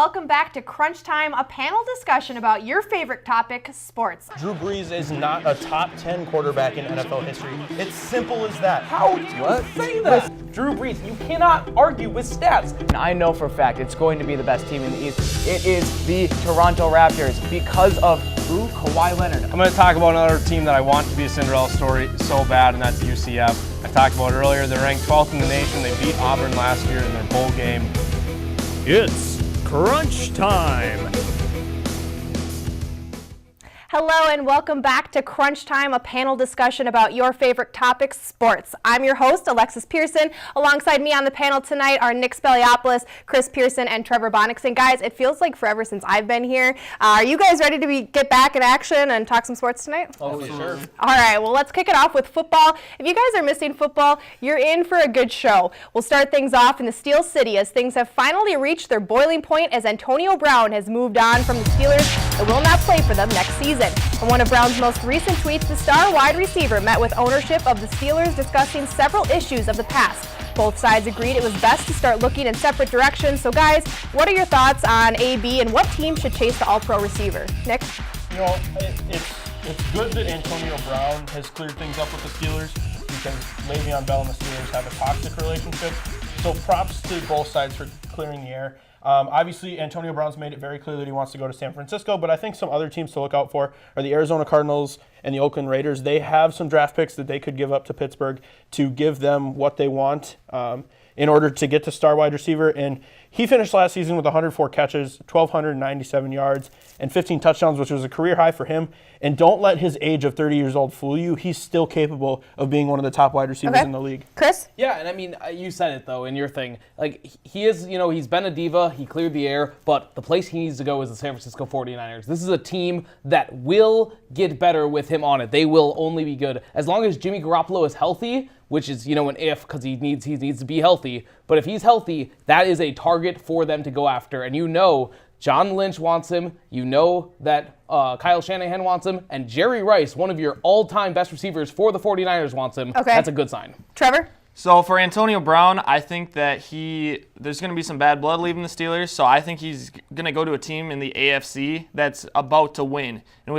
welcome back to Crunch Time, a panel discussion about your favorite topic, sports. Drew Brees is not a top 10 quarterback in NFL history. It's simple as that. How do you say that? Drew Brees, you cannot argue with stats. And I know for a fact it's going to be the best team in the East. It is the Toronto Raptors because of Kawhi Leonard. I'm going to talk about another team that I want to be a Cinderella story so bad, and that's UCF. I talked about it earlier. They're ranked 12th in the nation. They beat Auburn last year in their bowl game. It's Crunch Time. Hello and welcome back to Crunch Time, a panel discussion about your favorite topics, sports. I'm your host, Alexis Pearson. Alongside me on the panel tonight are Nick Speliopoulos, Chris Pearson, and Trevor Bonnickson. Guys, it feels like forever since I've been here. Are you guys ready to get back in action and talk some sports tonight? Oh, for sure. All right, well, let's kick it off with football. If you guys are missing football, you're in for a good show. We'll start things off in the Steel City as things have finally reached their boiling point as Antonio Brown has moved on from the Steelers and will not play for them next season. In one of Brown's most recent tweets, the star wide receiver met with ownership of the Steelers discussing several issues of the past. Both sides agreed it was best to start looking in separate directions. So guys, what are your thoughts on AB and what team should chase the All-Pro receiver? Nick? You know, it's good that Antonio Brown has cleared things up with the Steelers because Le'Veon Bell and the Steelers have a toxic relationship. So props to both sides for clearing the air. Obviously, Antonio Brown's made it very clear that he wants to go to San Francisco, but I think some other teams to look out for are the Arizona Cardinals and the Oakland Raiders. They have some draft picks that they could give up to Pittsburgh to give them what they want in order to get to star wide receiver. And he finished last season with 104 catches, 1,297 yards, and 15 touchdowns, which was a career high for him. And don't let his age of 30 years old fool you. He's still capable of being one of the top wide receivers in the league. Chris? Yeah, and I mean, you said it, though, in your thing. Like, he is, he's been a diva. He cleared the air, but the place he needs to go is the San Francisco 49ers. This is a team that will get better with him on it. They will only be good. As long as Jimmy Garoppolo is healthy, which is, an if, because he needs to be healthy. But if he's healthy, that is a target for them to go after. And John Lynch wants him. You know that Kyle Shanahan wants him. And Jerry Rice, one of your all-time best receivers for the 49ers, wants him. Okay. That's a good sign. Trevor? So for Antonio Brown, I think that there's going to be some bad blood leaving the Steelers, so I think he's going to go to a team in the AFC that's about to win. And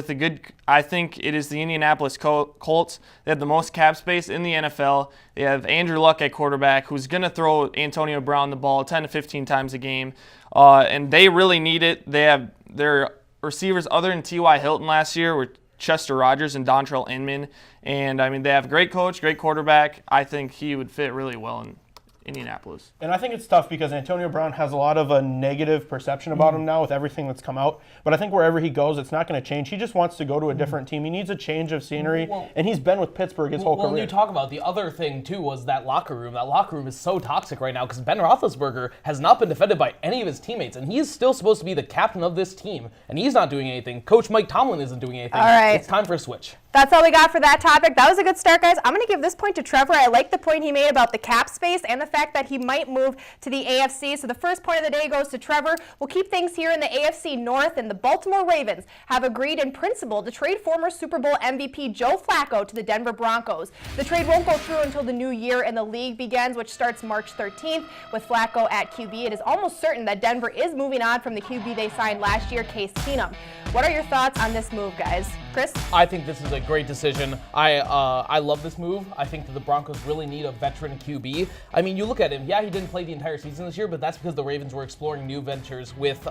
I think it is the Indianapolis Colts. They have the most cap space in the NFL. They have Andrew Luck at quarterback, who's going to throw Antonio Brown the ball 10 to 15 times a game, and they really need it. They have their receivers other than T.Y. Hilton last year were Chester Rogers and Dontrell Inman. And, I mean, they have a great coach, great quarterback. I think he would fit really well in Indianapolis. And I think it's tough because Antonio Brown has a lot of a negative perception about him now with everything that's come out. But I think wherever he goes, it's not going to change. He just wants to go to a different team. He needs a change of scenery, and he's been with Pittsburgh his whole career. Well, you talk about the other thing, too, was that locker room. That locker room is so toxic right now because Ben Roethlisberger has not been defended by any of his teammates, and he's still supposed to be the captain of this team, and he's not doing anything. Coach Mike Tomlin isn't doing anything. All right. It's time for a switch. That's all we got for that topic. That was a good start, guys. I'm going to give this point to Trevor. I like the point he made about the cap space and the fact that he might move to the AFC. So the first point of the day goes to Trevor. We'll keep things here in the AFC North, and the Baltimore Ravens have agreed in principle to trade former Super Bowl MVP Joe Flacco to the Denver Broncos. The trade won't go through until the new year and the league begins, which starts March 13th. With Flacco at QB, it is almost certain that Denver is moving on from the QB they signed last year, Case Keenum. What are your thoughts on this move, guys? Chris? I think this is a great decision. I love this move. I think that the Broncos really need a veteran QB. I mean, you look at him. Yeah, he didn't play the entire season this year, but that's because the Ravens were exploring new ventures with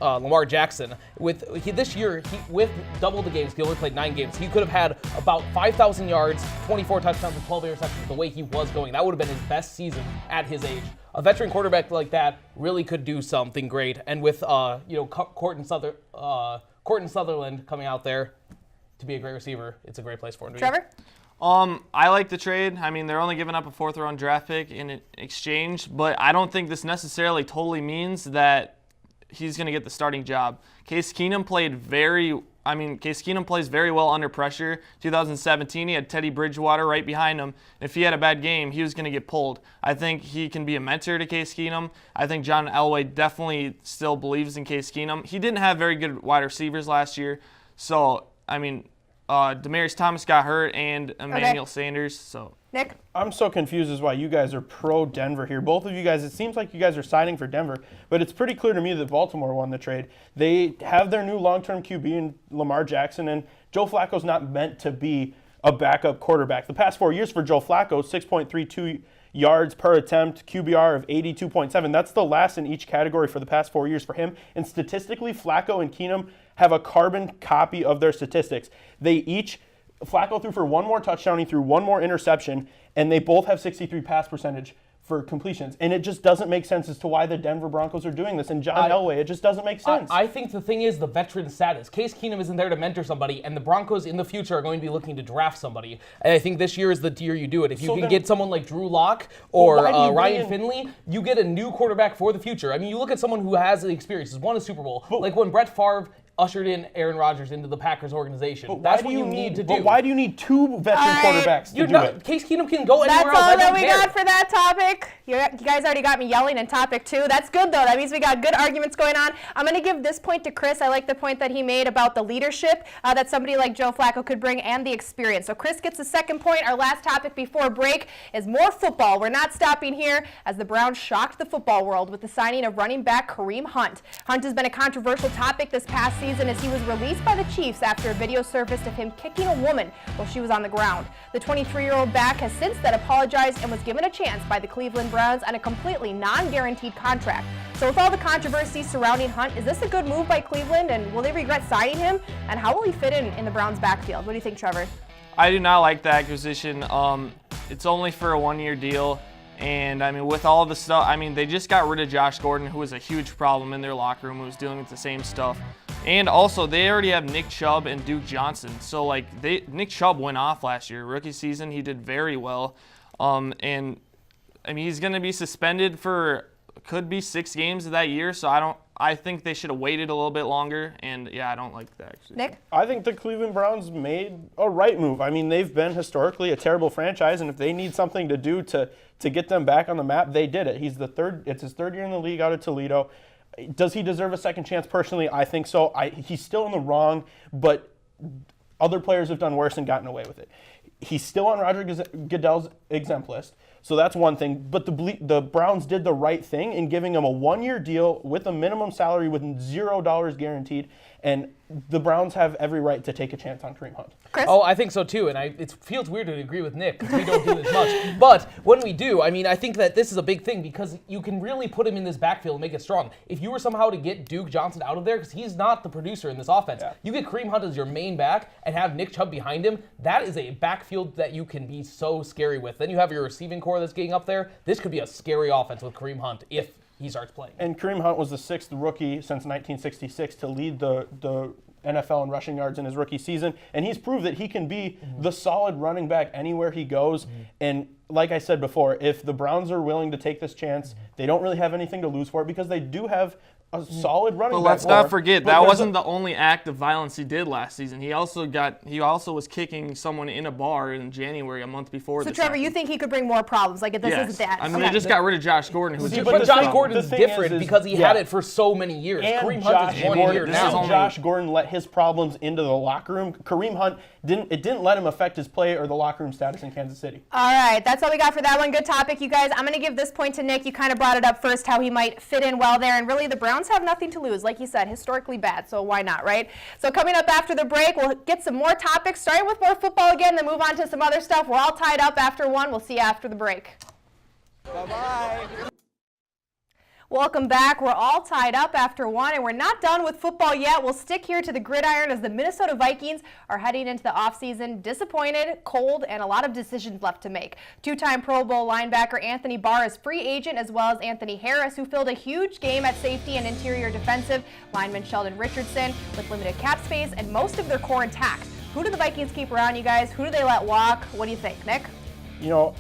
Lamar Jackson. With double the games, he only played 9 games. He could have had about 5,000 yards, 24 touchdowns, and 12 interceptions the way he was going. That would have been his best season at his age. A veteran quarterback like that really could do something great. And with Courtney Sutherland coming out there to be a great receiver, it's a great place for him to be. Trevor? I like the trade. I mean, they're only giving up a 4th-round draft pick in exchange, but I don't think this necessarily totally means that he's going to get the starting job. Case Keenum plays very well under pressure. 2017, he had Teddy Bridgewater right behind him. If he had a bad game, he was going to get pulled. I think he can be a mentor to Case Keenum. I think John Elway definitely still believes in Case Keenum. He didn't have very good wide receivers last year, so, I mean, Demaryius Thomas got hurt and Emmanuel Sanders. So Nick? I'm so confused as why you guys are pro Denver here. Both of you guys, it seems like you guys are siding for Denver, but it's pretty clear to me that Baltimore won the trade. They have their new long-term QB in Lamar Jackson, and Joe Flacco's not meant to be a backup quarterback. The past 4 years for Joe Flacco, 6.32 yards per attempt, QBR of 82.7. That's the last in each category for the past 4 years for him. And statistically, Flacco and Keenum have a carbon copy of their statistics. Flacco threw for one more touchdown, he threw one more interception, and they both have 63 pass percentage for completions. And it just doesn't make sense as to why the Denver Broncos are doing this. And John Elway, it just doesn't make sense. I think the thing is the veteran status. Case Keenum isn't there to mentor somebody, and the Broncos in the future are going to be looking to draft somebody. And I think this year is the year you do it. If you can get someone like Drew Lock or Ryan Finley, you get a new quarterback for the future. I mean, you look at someone who has the experience, has won a Super Bowl, like when Brett Favre ushered in Aaron Rodgers into the Packers organization. That's what you need to do. But why do you need two veteran quarterbacks to do it? Case Keenum can go anywhere else. That's all that we got for that topic. You guys already got me yelling in topic 2. That's good, though. That means we got good arguments going on. I'm going to give this point to Chris. I like the point that he made about the leadership that somebody like Joe Flacco could bring and the experience. So Chris gets the second point. Our last topic before break is more football. We're not stopping here as the Browns shocked the football world with the signing of running back Kareem Hunt. Hunt has been a controversial topic this past season as he was released by the Chiefs after a video surfaced of him kicking a woman while she was on the ground. The 23-year-old back has since then apologized and was given a chance by the Cleveland Browns on a completely non-guaranteed contract. So with all the controversy surrounding Hunt, is this a good move by Cleveland, and will they regret signing him? And how will he fit in the Browns' backfield? What do you think, Trevor? I do not like the acquisition. It's only for a 1-year deal. And, I mean, with all the stuff, I mean, they just got rid of Josh Gordon, who was a huge problem in their locker room, who was dealing with the same stuff. And also, they already have Nick Chubb and Duke Johnson. So, like, Nick Chubb went off last year. Rookie season, he did very well. And, I mean, he's going to be suspended for, could be 6 games of that year. So, I think they should have waited a little bit longer. And, yeah, I don't like that. Nick? I think the Cleveland Browns made a right move. I mean, they've been historically a terrible franchise, and if they need something to do to get them back on the map, they did it. It's his 3rd year in the league out of Toledo. Does he deserve a second chance? Personally, I think so. He's still in the wrong, but other players have done worse and gotten away with it. He's still on Roger Goodell's exempt list, so that's one thing. But the Browns did the right thing in giving him a 1-year deal with a minimum salary with $0 guaranteed, and the Browns have every right to take a chance on Kareem Hunt. Chris? Oh, I think so too, and it feels weird to agree with Nick because we don't do this much. But when we do, I mean, I think that this is a big thing because you can really put him in this backfield and make it strong. If you were somehow to get Duke Johnson out of there, because he's not the producer in this offense, you get Kareem Hunt as your main back and have Nick Chubb behind him, that is a backfield that you can be so scary with. Then you have your receiving core that's getting up there. This could be a scary offense with Kareem Hunt if he starts playing. And Kareem Hunt was the 6th rookie since 1966 to lead the NFL in rushing yards in his rookie season, and he's proved that he can be the solid running back anywhere he goes. And like I said before, if the Browns are willing to take this chance, they don't really have anything to lose for it because they do have a solid running back. But let's not forget, that wasn't the only act of violence he did last season. He also was kicking someone in a bar in January, a month before. So Trevor, you think he could bring more problems? Like if this isn't that? I mean, they just got rid of Josh Gordon, who was but Josh Gordon is different because he had it for so many years. And Kareem Hunt is 1 year now. Josh Gordon let his problems into the locker room. Kareem Hunt didn't let him affect his play or the locker room status in Kansas City. All right, that's all we got for that one. Good topic, you guys. I'm going to give this point to Nick. You kind of brought it up first, how he might fit in well there. And really, the Browns have nothing to lose. Like you said, historically bad, so why not, right? So coming up after the break, we'll get some more topics, starting with more football again, then move on to some other stuff. We're all tied up after 1. We'll see you after the break. Bye-bye. Welcome back. We're all tied up after 1, and we're not done with football yet. We'll stick here to the gridiron as the Minnesota Vikings are heading into the offseason disappointed, cold, and a lot of decisions left to make. 2-time Pro Bowl linebacker Anthony Barr is free agent, as well as Anthony Harris, who filled a huge game at safety and interior defensive. Lineman Sheldon Richardson with limited cap space and most of their core intact. Who do the Vikings keep around, you guys? Who do they let walk? What do you think, Nick? You know,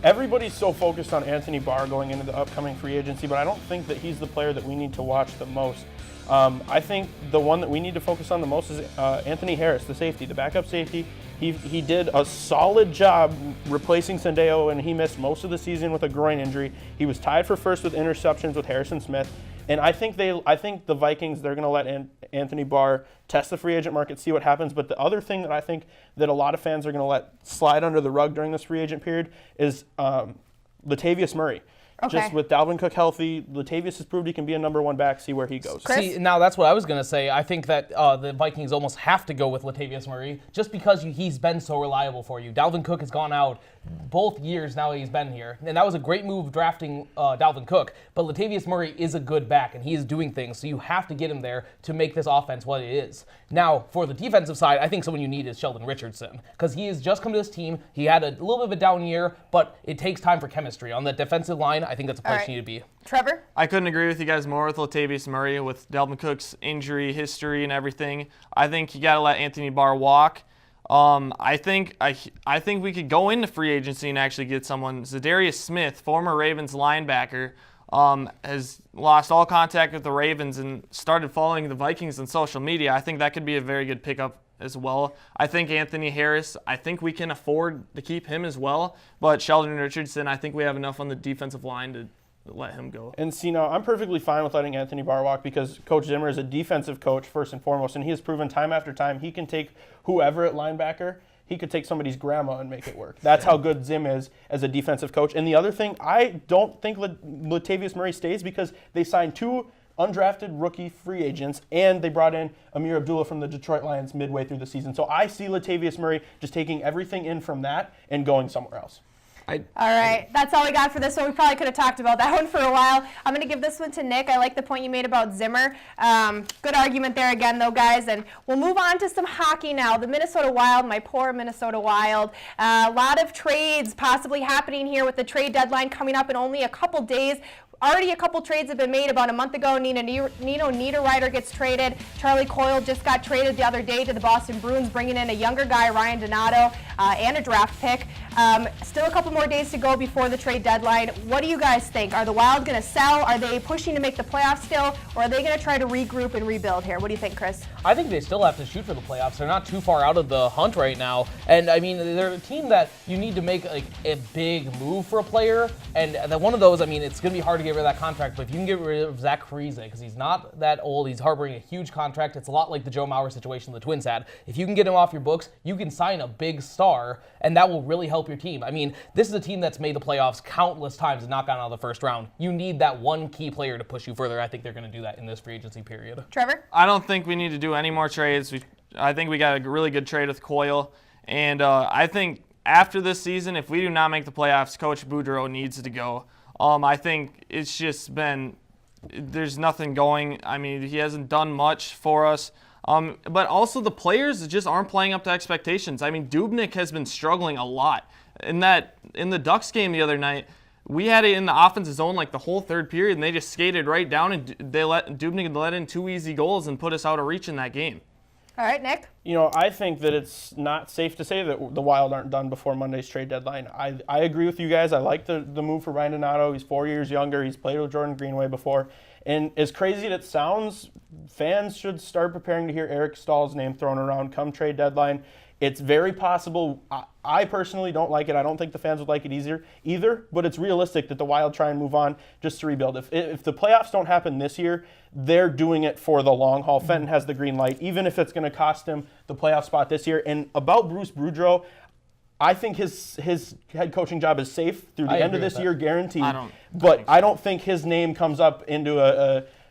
everybody's so focused on Anthony Barr going into the upcoming free agency, but I don't think that he's the player that we need to watch the most. I think the one that we need to focus on the most is Anthony Harris, the safety, the backup safety. He did a solid job replacing Sendeo, and he missed most of the season with a groin injury. He was tied for first with interceptions with Harrison Smith. And I think the Vikings, they're going to let Anthony Barr test the free agent market, see what happens. But the other thing that I think that a lot of fans are going to let slide under the rug during this free agent period is Latavius Murray. Okay. Just with Dalvin Cook healthy, Latavius has proved he can be a number 1 back. See where he goes. Chris? See, now that's what I was going to say. I think that the Vikings almost have to go with Latavius Murray just because he's been so reliable for you. Dalvin Cook has gone out both years now he's been here, and that was a great move drafting Dalvin Cook, but Latavius Murray is a good back, and he is doing things, so you have to get him there to make this offense what it is. Now, for the defensive side, I think someone you need is Sheldon Richardson, because he has just come to this team. He had a little bit of a down year, but it takes time for chemistry. On the defensive line, I think that's a place you need to be. Trevor? I couldn't agree with you guys more with Latavius Murray, with Dalvin Cook's injury history and everything. I think you got to let Anthony Barr walk. I think we could go into free agency and actually get someone. Zadarius Smith, former Ravens linebacker, has lost all contact with the Ravens and started following the Vikings on social media. I think that could be a very good pickup as well. I think Anthony Harris, I think we can afford to keep him as well. But Sheldon Richardson, I think we have enough on the defensive line to let him go. And see, now I'm perfectly fine with letting Anthony Barr walk because Coach Zimmer is a defensive coach first and foremost, and he has proven time after time he can take whoever at linebacker. He could take somebody's grandma and make it work. That's how good Zim is as a defensive coach. And the other thing, I don't think Latavius Murray stays because they signed 2 undrafted rookie free agents, and they brought in Amir Abdullah from the Detroit Lions midway through the season. So I see Latavius Murray just taking everything in from that and going somewhere else. All right, that's all we got for this one. We probably could have talked about that one for a while. I'm going to give this one to Nick. I like the point you made about Zimmer. Good argument there again, though, guys. And we'll move on to some hockey now. The Minnesota Wild, my poor Minnesota Wild. A lot of trades possibly happening here with the trade deadline coming up in only a couple days. Already a couple trades have been made. About a month ago, Nino Niederreiter gets traded. Charlie Coyle just got traded the other day to the Boston Bruins, bringing in a younger guy, Ryan Donato, and a draft pick. Still a couple more days to go before the trade deadline. What do you guys think? Are the Wild going to sell? Are they pushing to make the playoffs still? Or are they going to try to regroup and rebuild here? What do you think, Chris? I think they still have to shoot for the playoffs. They're not too far out of the hunt right now. And, I mean, they're a team that you need to make like a big move for a player. And one of those, I mean, it's going to be hard to get rid of that contract, but if you can get rid of Zach Parise, because he's not that old, he's harboring a huge contract. It's a lot like the Joe Mauer situation the Twins had. If you can get him off your books, you can sign a big star, and that will really help your team. I mean, this is a team that's made the playoffs countless times and not gotten out of the first round. You need that one key player to push you further. I think they're going to do that in this free agency period. Trevor? I don't think we need to do any more trades. I think we got a really good trade with Coyle, and I think after this season, if we do not make the playoffs, Coach Boudreau needs to go. I think it's just been, there's nothing going. I mean, he hasn't done much for us. But also the players just aren't playing up to expectations. I mean, Dubnyk has been struggling a lot. In the Ducks game the other night, we had it in the offensive zone like the whole third period, and they just skated right down, and Dubnyk let in 2 easy goals and put us out of reach in that game. All right, Nick? You know, I think that it's not safe to say that the Wild aren't done before Monday's trade deadline. I agree with you guys. I like the move for Ryan Donato. He's 4 years younger. He's played with Jordan Greenway before. And as crazy as it sounds, fans should start preparing to hear Eric Stahl's name thrown around come trade deadline. It's very possible. I personally don't like it. I don't think the fans would like it either, but it's realistic that the Wild try and move on just to rebuild. If the playoffs don't happen this year, they're doing it for the long haul. Fenton has the green light, even if it's going to cost him the playoff spot this year. And about Bruce Boudreau, I think his head coaching job is safe through the end of this year, guaranteed. I don't think his name comes up into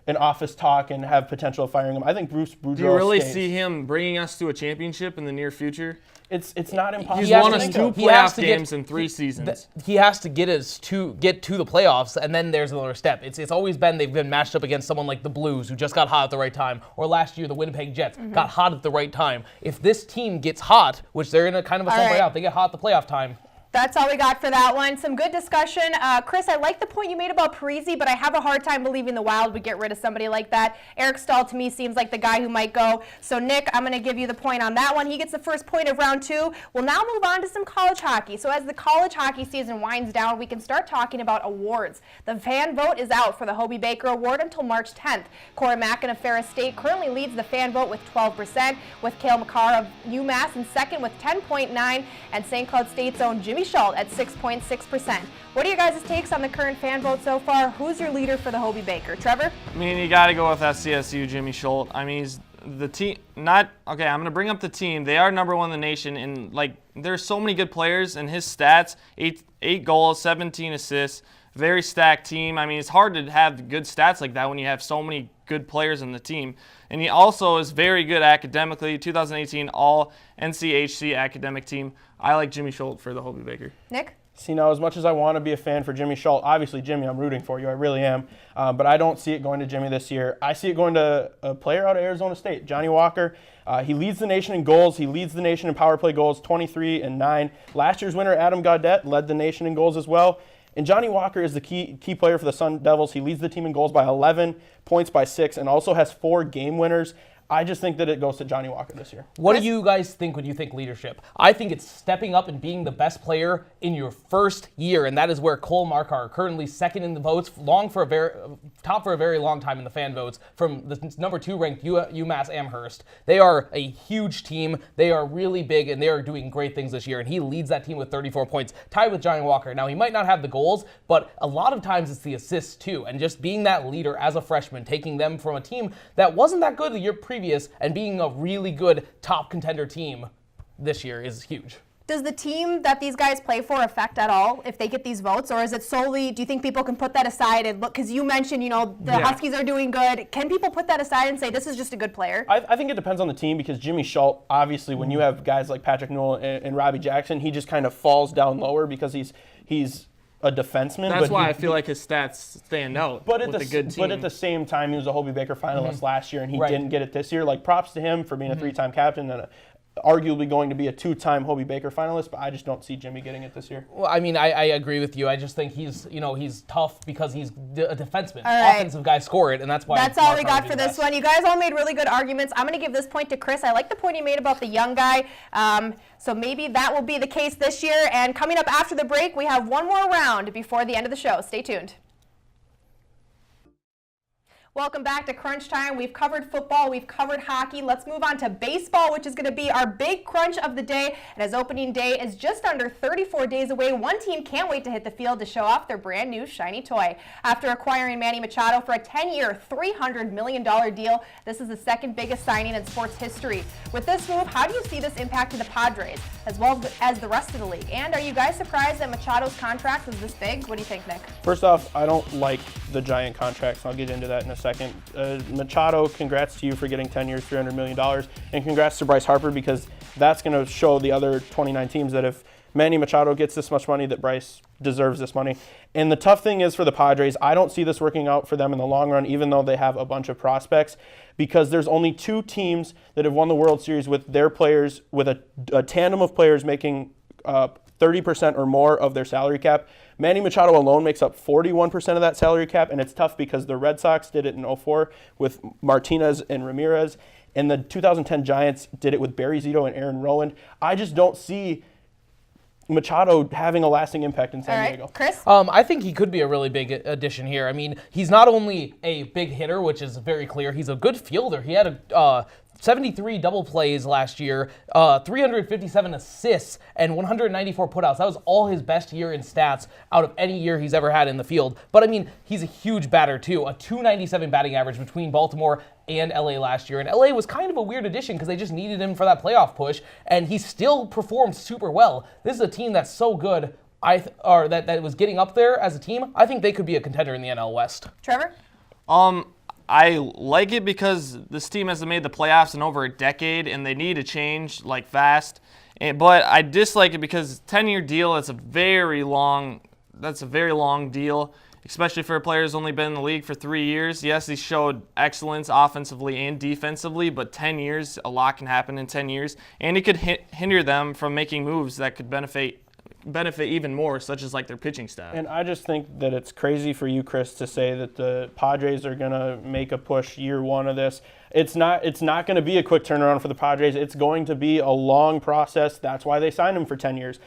an office talk and have potential of firing him. I think Bruce Boudreau. Do you really see him bringing us to a championship in the near future? It's not impossible. He's won us 2 playoff games in 3 seasons. He has to get to the playoffs, and then there's another step. It's always been they've been matched up against someone like the Blues, who just got hot at the right time, or last year the Winnipeg Jets got hot at the right time. If this team gets hot, which they're in a kind of a slump right now, if they get hot at the playoff time. That's all we got for that one. Some good discussion. Chris, I like the point you made about Parise, but I have a hard time believing the Wild would get rid of somebody like that. Eric Stahl, to me, seems like the guy who might go. So, Nick, I'm going to give you the point on that one. He gets the first point of round 2. We'll now move on to some college hockey. So, as the college hockey season winds down, we can start talking about awards. The fan vote is out for the Hobey Baker Award until March 10th. Corey Macken of Ferris State currently leads the fan vote with 12%, with Cale Makar of UMass in second with 10.9%, and St. Cloud State's own Jimmy Jimmy Schultz at 6.6%. What are your guys' takes on the current fan vote so far? Who's your leader for the Hobey Baker? Trevor? I mean, you got to go with SCSU, Jimmy Schultz. I mean, he's the team. I'm going to bring up the team. They are number one in the nation, and there's so many good players. And his stats: eight goals, 17 assists. Very stacked team. I mean, it's hard to have good stats like that when you have so many good players in the team. And he also is very good academically. 2018 All NCHC academic team. I like Jimmy Schultz for the Hobey Baker. Nick? See, now, as much as I want to be a fan for Jimmy Schultz, obviously, Jimmy, I'm rooting for you. I really am. But I don't see it going to Jimmy this year. I see it going to a player out of Arizona State, Johnny Walker. He leads the nation in goals. He leads the nation in power play goals, 23 and 9. Last year's winner, Adam Gaudette, led the nation in goals as well. And Johnny Walker is the key player for the Sun Devils. He leads the team in goals by 11, points by 6, and also has 4 game winners. I just think that it goes to Johnny Walker this year. What do you guys think when you think leadership? I think it's stepping up and being the best player in your first year, and that is where Cole Markar, currently second in the votes, top for a very long time in the fan votes, from the number 2 ranked UMass Amherst. They are a huge team. They are really big, and they are doing great things this year, and he leads that team with 34 points, tied with Johnny Walker. Now, he might not have the goals, but a lot of times it's the assists too, and just being that leader as a freshman, taking them from a team that wasn't that good the year previous and being a really good top contender team this year is huge. Does the team that these guys play for affect at all if they get these votes, or is it solely, do you think people can put that aside and look, because you mentioned, the Huskies are doing good. Can people put that aside and say this is just a good player? I think it depends on the team, because Jimmy Schultz, obviously, when you have guys like Patrick Newell and Robbie Jackson, he just kind of falls down lower because he's a defenseman. That's why I feel like his stats stand out with a good team. But at the same time, he was a Hobey Baker finalist last year, and he didn't get it this year. Props to him for being a 3-time captain and arguably going to be a 2-time Hobey Baker finalist, but I just don't see Jimmy getting it this year. Well, I mean, I agree with you. I just think he's tough because he's a defenseman. All right. Offensive guys score it, and that's why. That's all we got for this one. You guys all made really good arguments. I'm going to give this point to Chris. I like the point he made about the young guy. So maybe that will be the case this year. And coming up after the break, we have one more round before the end of the show. Stay tuned. Welcome back to Crunch Time. We've covered football, we've covered hockey. Let's move on to baseball, which is going to be our big crunch of the day. And as opening day is just under 34 days away, one team can't wait to hit the field to show off their brand new shiny toy. After acquiring Manny Machado for a 10-year, $300 million deal, this is the second biggest signing in sports history. With this move, how do you see this impacting the Padres as well as the rest of the league? And are you guys surprised that Machado's contract was this big? What do you think, Nick? First off, I don't like the giant contracts. I'll get into that in a second. Machado, congrats to you for getting 10 years, $300 million. And congrats to Bryce Harper, because that's going to show the other 29 teams that if Manny Machado gets this much money, that Bryce deserves this money. And the tough thing is for the Padres, I don't see this working out for them in the long run, even though they have a bunch of prospects, because there's only 2 teams that have won the World Series with their players, with a tandem of players making 30% or more of their salary cap. Manny Machado alone makes up 41% of that salary cap, and it's tough because the Red Sox did it in 2004 with Martinez and Ramirez, and the 2010 Giants did it with Barry Zito and Aaron Rowand. I just don't see Machado having a lasting impact in San Diego. Chris? I think he could be a really big addition here. I mean, he's not only a big hitter, which is very clear, he's a good fielder. He had a 73 double plays last year, 357 assists, and 194 putouts. That was all his best year in stats out of any year he's ever had in the field. But I mean, he's a huge batter too. A 297 batting average between Baltimore and LA last year. And LA was kind of a weird addition because they just needed him for that playoff push, and he still performed super well. This is a team that's so good, that was getting up there as a team. I think they could be a contender in the NL West. Trevor? I like it because this team hasn't made the playoffs in over a decade, and they need a change fast. But I dislike it because 10-year deal, that's a very long deal, especially for a player who's only been in the league for 3 years. Yes, he showed excellence offensively and defensively, but 10 years, a lot can happen in 10 years, and it could hinder them from making moves that could benefit even more, such as their pitching staff. And I just think that it's crazy for you, Chris, to say that the Padres are going to make a push year one of this. It's not going to be a quick turnaround for the Padres. It's going to be a long process. That's why they signed him for 10 years.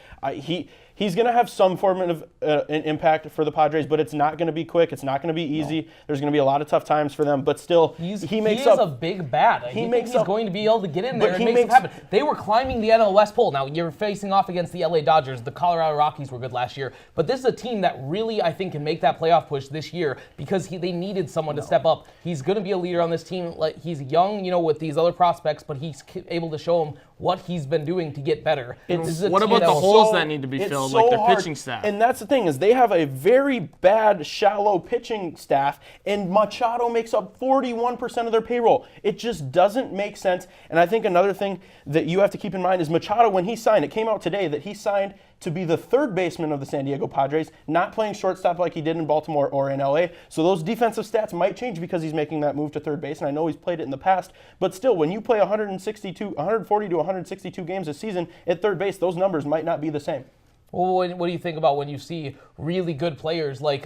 he's going to have some form of an impact for the Padres, but it's not going to be quick. It's not going to be easy. No. There's going to be a lot of tough times for them, but still, he is a big bat. He's going to be able to get in there and make it happen. They were climbing the NL West pole. Now, you're facing off against the LA Dodgers. The Colorado Rockies were good last year, but this is a team that really, I think, can make that playoff push this year because they needed someone to step up. He's going to be a leader on this team. Like, he's young, with these other prospects, but he's able to show them what he's been doing to get better. What about the holes that need to be filled, like their pitching staff? And that's the thing, is they have a very bad, shallow pitching staff, and Machado makes up 41% of their payroll. It just doesn't make sense. And I think another thing that you have to keep in mind is Machado, when he signed, it came out today that he signed to be the third baseman of the San Diego Padres, not playing shortstop like he did in Baltimore or in LA. So those defensive stats might change because he's making that move to third base, and I know he's played it in the past, but still, when you play 140 to 162 games a season at third base, those numbers might not be the same. Well, what do you think about when you see really good players like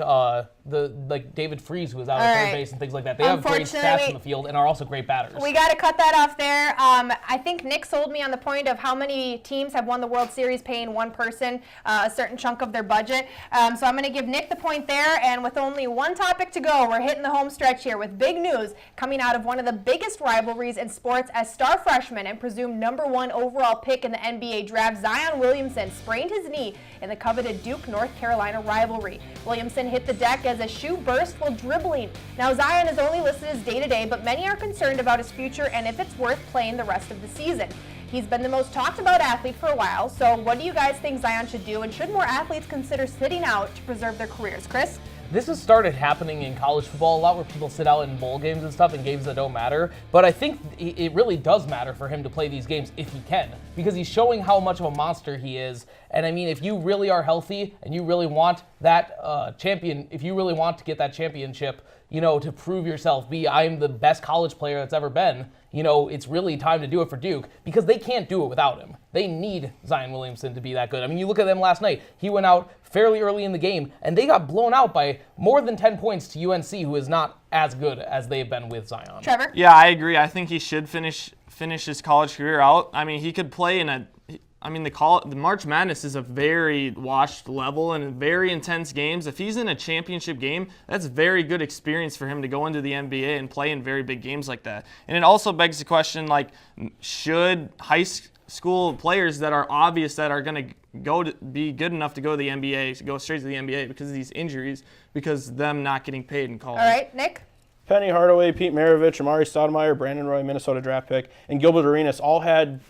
David Freese, who is out at third base and things like that? They have great stats in the field and are also great batters. We got to cut that off there. I think Nick sold me on the point of how many teams have won the World Series paying one person a certain chunk of their budget. So I'm going to give Nick the point there. And with only one topic to go, we're hitting the home stretch here with big news coming out of one of the biggest rivalries in sports as star freshman and presumed #1 overall pick in the NBA draft, Zion Williamson sprained his knee in the coveted Duke-North Carolina rivalry. Williamson hit the deck as a shoe burst while dribbling. Now, Zion is only listed as day-to-day, but many are concerned about his future and if it's worth playing the rest of the season. He's been the most talked about athlete for a while, so what do you guys think Zion should do, and should more athletes consider sitting out to preserve their careers? Chris? This has started happening in college football a lot, where people sit out in bowl games and stuff in games that don't matter. But I think it really does matter for him to play these games if he can, because he's showing how much of a monster he is. And I mean, if you really are healthy and you really want that if you really want to get that championship, to prove yourself, I'm the best college player that's ever been, it's really time to do it for Duke, because they can't do it without him. They need Zion Williamson to be that good. I mean, you look at them last night. He went out fairly early in the game, and they got blown out by more than 10 points to UNC, who is not as good as they've been with Zion. Trevor? Yeah, I agree. I think he should finish his college career out. I mean, he could play the March Madness is a very watched level and very intense games. If he's in a championship game, that's very good experience for him to go into the NBA and play in very big games like that. And it also begs the question, should high school players that are obvious that are going to be good enough to go to the NBA, to go straight to the NBA because of these injuries, because of them not getting paid in college? All right, Nick? Penny Hardaway, Pete Maravich, Amari Stoudemire, Brandon Roy, Minnesota draft pick, and Gilbert Arenas all had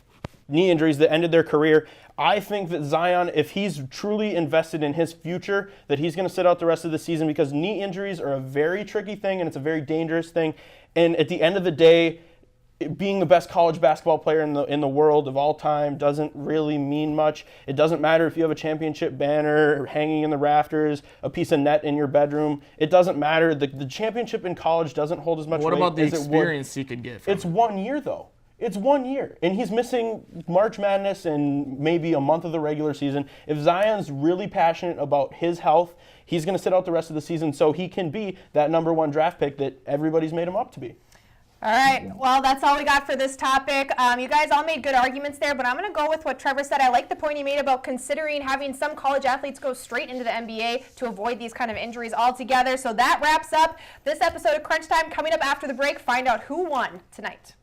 knee injuries that ended their career. I think that Zion, if he's truly invested in his future, that he's going to sit out the rest of the season, because knee injuries are a very tricky thing and it's a very dangerous thing. And at the end of the day, being the best college basketball player in the world of all time doesn't really mean much. It doesn't matter if you have a championship banner hanging in the rafters, a piece of net in your bedroom. It doesn't matter. The championship in college doesn't hold as much weight as it would. What about the experience he could get from It's 1 year, though. It's 1 year, and he's missing March Madness and maybe a month of the regular season. If Zion's really passionate about his health, he's going to sit out the rest of the season so he can be that #1 draft pick that everybody's made him up to be. All right, well, that's all we got for this topic. You guys all made good arguments there, but I'm going to go with what Trevor said. I like the point he made about considering having some college athletes go straight into the NBA to avoid these kind of injuries altogether. So that wraps up this episode of Crunch Time. Coming up after the break, find out who won tonight.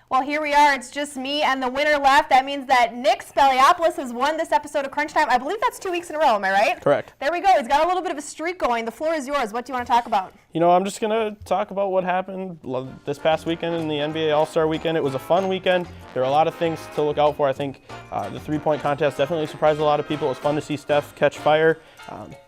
Well, here we are. It's just me and the winner left. That means that Nick Speliopoulos has won this episode of Crunch Time. I believe that's 2 weeks in a row. Am I right? Correct. There we go. He's got a little bit of a streak going. The floor is yours. What do you want to talk about? I'm just going to talk about what happened this past weekend in the NBA All-Star Weekend. It was a fun weekend. There are a lot of things to look out for. I think the three-point contest definitely surprised a lot of people. It was fun to see Steph catch fire,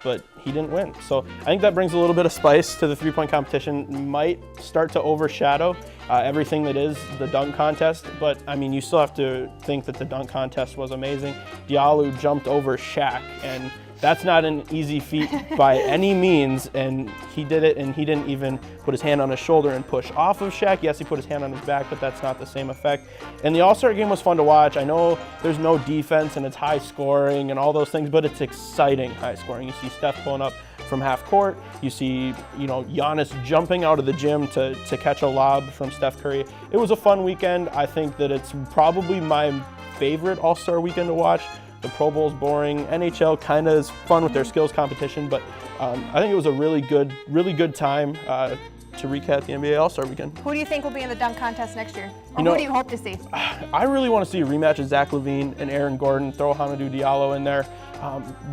but he didn't win. So I think that brings a little bit of spice to the three-point competition. Might start to overshadow everything that is the dunk contest. But, I mean, you still have to think that the dunk contest was amazing. Diallo jumped over Shaq, and that's not an easy feat by any means, and he did it, and he didn't even put his hand on his shoulder and push off of Shaq. Yes, he put his hand on his back, but that's not the same effect. And the All-Star game was fun to watch. I know there's no defense and it's high scoring and all those things, but it's exciting high scoring. You see Steph pulling up from half court. You see, Giannis jumping out of the gym to catch a lob from Steph Curry. It was a fun weekend. I think that it's probably my favorite All-Star weekend to watch. The Pro Bowl's boring. NHL kind of is fun with their skills competition, but I think it was a really good time to recap the NBA All-Star weekend. Who do you think will be in the dunk contest next year? Or You know- who do you hope to see? I really want to see a rematch of Zach LaVine and Aaron Gordon. Throw Hamidou Diallo in there.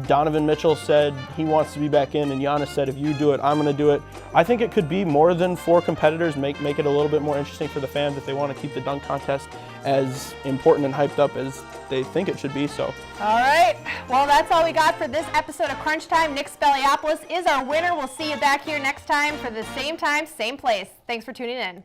Donovan Mitchell said he wants to be back in, and Giannis said, if you do it, I'm going to do it. I think it could be more than 4 competitors, make it a little bit more interesting for the fans if they want to keep the dunk contest as important and hyped up as they think it should be. So. All right. Well, that's all we got for this episode of Crunch Time. Nick Speliopoulos is our winner. We'll see you back here next time for the same time, same place. Thanks for tuning in.